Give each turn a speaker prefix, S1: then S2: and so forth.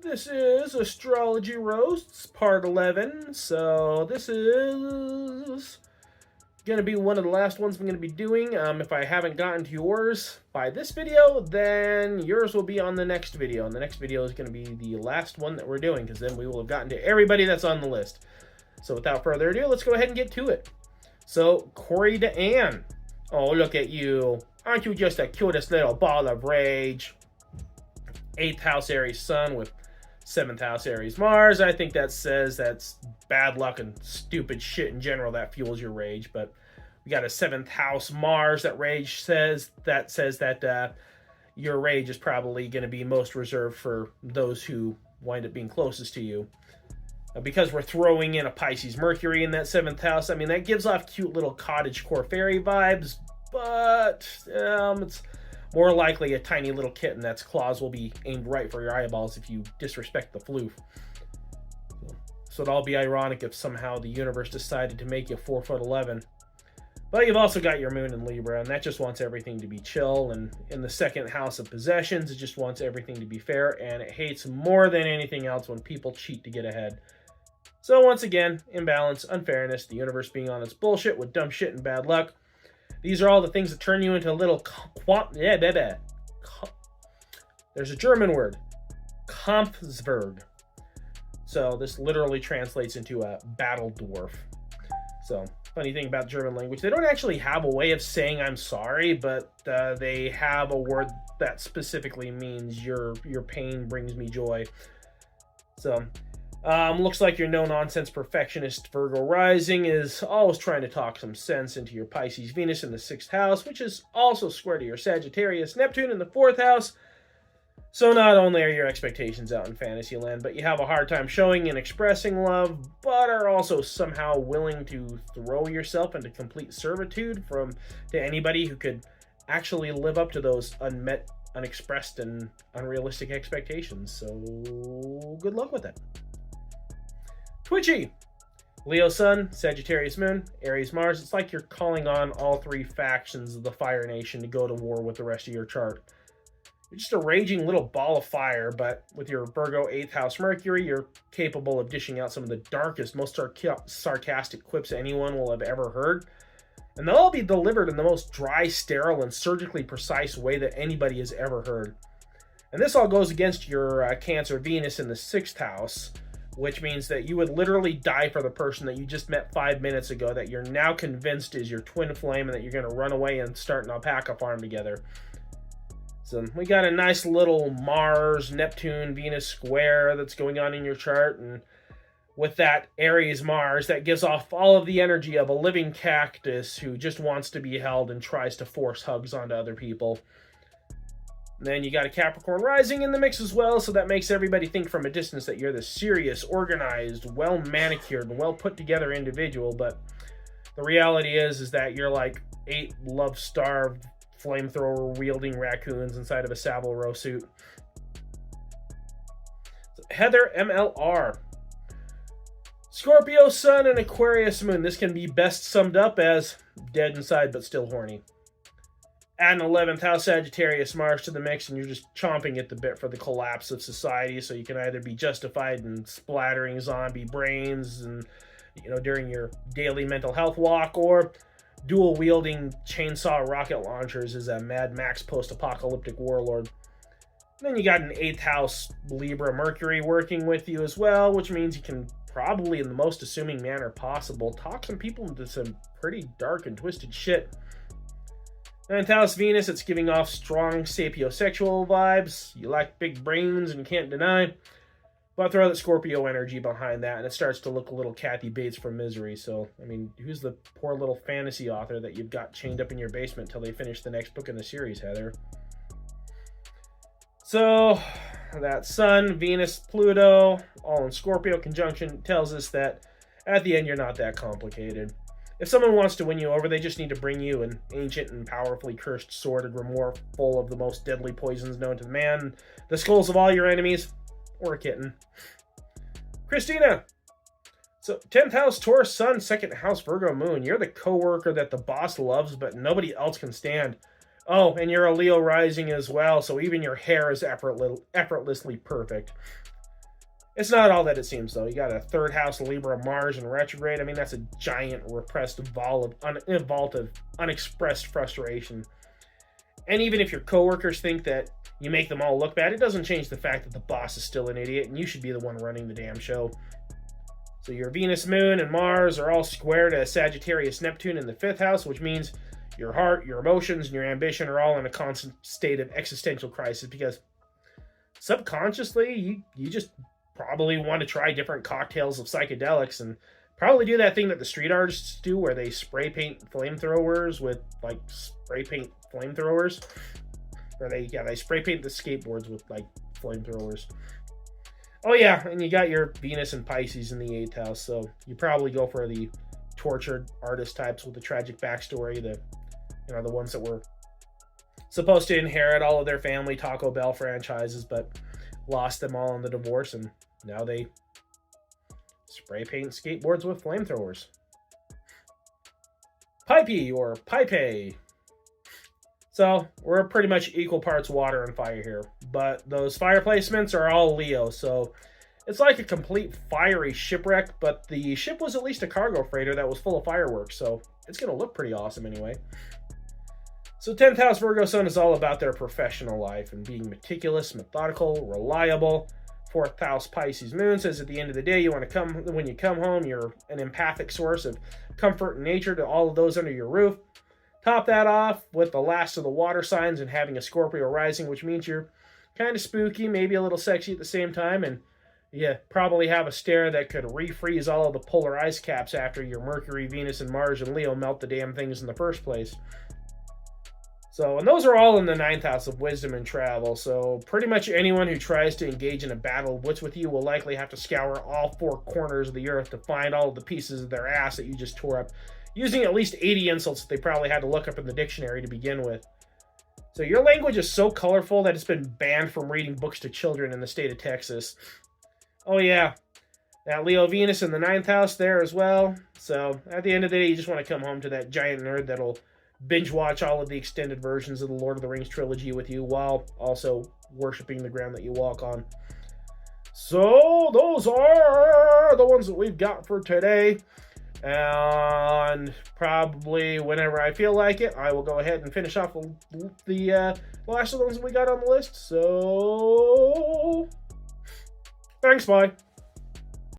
S1: This is Astrology Roasts, part 11. So, this is going to be one of the last ones I'm going to be doing. If I haven't gotten to yours by this video, then yours will be on the next video. And the next video is going to be the last one that we're doing, because then we will have gotten to everybody that's on the list. So, without further ado, let's go ahead and get to it. So, Corey to Ann. Oh, look at you. Aren't you just the cutest little ball of rage? 8th house Aries Sun with 7th house Aries Mars. I think that says that's bad luck and stupid shit in general that fuels your rage. But we got a 7th house Mars that says that your rage is probably going to be most reserved for those who wind up being closest to you. Because we're throwing in a Pisces Mercury in that 7th house, I mean, that gives off cute little cottagecore fairy vibes, but it's more likely a tiny little kitten that's claws will be aimed right for your eyeballs if you disrespect the floof. So it'd all be ironic if somehow the universe decided to make you 4'11". But you've also got your moon in Libra, and that just wants everything to be chill. And in the 2nd house of possessions, it just wants everything to be fair, and it hates more than anything else when people cheat to get ahead. So once again, imbalance, unfairness, the universe being on its bullshit with dumb shit and bad luck. These are all the things that turn you into a little there's a German word, Kampfzwerg. So this literally translates into a battle dwarf. So funny thing about German language, they don't actually have a way of saying I'm sorry, but they have a word that specifically means your pain brings me joy. So looks like your no-nonsense perfectionist Virgo rising is always trying to talk some sense into your Pisces Venus in the 6th house, which is also square to your Sagittarius Neptune in the 4th house. So not only are your expectations out in fantasy land, but you have a hard time showing and expressing love, but are also somehow willing to throw yourself into complete servitude to anybody who could actually live up to those unmet, unexpressed, and unrealistic expectations. So good luck with that. Twitchy. Leo Sun, Sagittarius Moon, Aries Mars. It's like you're calling on all 3 factions of the Fire Nation to go to war with the rest of your chart. You're just a raging little ball of fire, but with your Virgo 8th house Mercury, you're capable of dishing out some of the darkest, most sarcastic quips anyone will have ever heard. And they'll all be delivered in the most dry, sterile, and surgically precise way that anybody has ever heard. And this all goes against your Cancer Venus in the 6th house, which means that you would literally die for the person that you just met 5 minutes ago that you're now convinced is your twin flame and that you're going to run away and start an alpaca farm together. So we got a nice little Mars, Neptune, Venus square that's going on in your chart, and with that Aries Mars, that gives off all of the energy of a living cactus who just wants to be held and tries to force hugs onto other people. Then you got a Capricorn rising in the mix as well, so that makes everybody think from a distance that you're this serious, organized, well-manicured, and well-put-together individual, but the reality is that you're like 8 love-starved, flamethrower-wielding raccoons inside of a Savile Row suit. Heather MLR. Scorpio Sun and Aquarius Moon. This can be best summed up as dead inside but still horny. Add an 11th house Sagittarius Mars to the mix, and you're just chomping at the bit for the collapse of society, so you can either be justified in splattering zombie brains and during your daily mental health walk, or dual wielding chainsaw rocket launchers as a Mad Max post-apocalyptic warlord. And then you got an 8th house Libra Mercury working with you as well, which means you can probably, in the most assuming manner possible, talk some people into some pretty dark and twisted shit. 9th house Venus, it's giving off strong sapiosexual vibes. You like big brains and can't deny. But throw that Scorpio energy behind that, and it starts to look a little Kathy Bates from Misery. So, I mean, who's the poor little fantasy author that you've got chained up in your basement till they finish the next book in the series, Heather? So, that Sun, Venus, Pluto, all in Scorpio conjunction, tells us that at the end you're not that complicated. If someone wants to win you over, they just need to bring you an ancient and powerfully cursed sword of grimoire full of the most deadly poisons known to man, the skulls of all your enemies, or a kitten. Christina! So, 10th house Taurus Sun, 2nd house Virgo Moon. You're the coworker that the boss loves, but nobody else can stand. Oh, and you're a Leo rising as well, so even your hair is effortlessly perfect. It's not all that it seems, though. You got a third house Libra Mars in retrograde. I mean, that's a giant repressed vault of unexpressed frustration. And even if your coworkers think that you make them all look bad, it doesn't change the fact that the boss is still an idiot and you should be the one running the damn show. So your Venus, Moon, and Mars are all square to Sagittarius Neptune in the 5th house, which means your heart, your emotions, and your ambition are all in a constant state of existential crisis because subconsciously you just probably want to try different cocktails of psychedelics and probably do that thing that the street artists do where they spray paint flamethrowers with like spray paint flamethrowers. Or they spray paint the skateboards with like flamethrowers. Oh yeah, and you got your Venus and Pisces in the 8th house, so you probably go for the tortured artist types with the tragic backstory, the ones that were supposed to inherit all of their family Taco Bell franchises, but lost them all in the divorce, and now they spray paint skateboards with flamethrowers. Pipey or Pipe. So we're pretty much equal parts water and fire here, but those fire placements are all Leo, so it's like a complete fiery shipwreck, but the ship was at least a cargo freighter that was full of fireworks, so it's going to look pretty awesome anyway. So 10th house Virgo Sun is all about their professional life and being meticulous, methodical, reliable. 4th house Pisces Moon says at the end of the day, when you come home, you're an empathic source of comfort and nature to all of those under your roof. Top that off with the last of the water signs and having a Scorpio rising, which means you're kind of spooky, maybe a little sexy at the same time, and you probably have a stare that could refreeze all of the polar ice caps after your Mercury, Venus, and Mars and Leo melt the damn things in the first place. So, and those are all in the 9th house of wisdom and travel, so pretty much anyone who tries to engage in a battle of wits with you will likely have to scour all 4 corners of the earth to find all of the pieces of their ass that you just tore up, using at least 80 insults that they probably had to look up in the dictionary to begin with. So your language is so colorful that it's been banned from reading books to children in the state of Texas. Oh yeah, that Leo Venus in the 9th house there as well. So at the end of the day, you just want to come home to that giant nerd that'll binge watch all of the extended versions of the Lord of the Rings trilogy with you while also worshiping the ground that you walk on. So those are the ones that we've got for today. And probably whenever I feel like it, I will go ahead and finish off the last of the ones we got on the list. So, thanks, bye.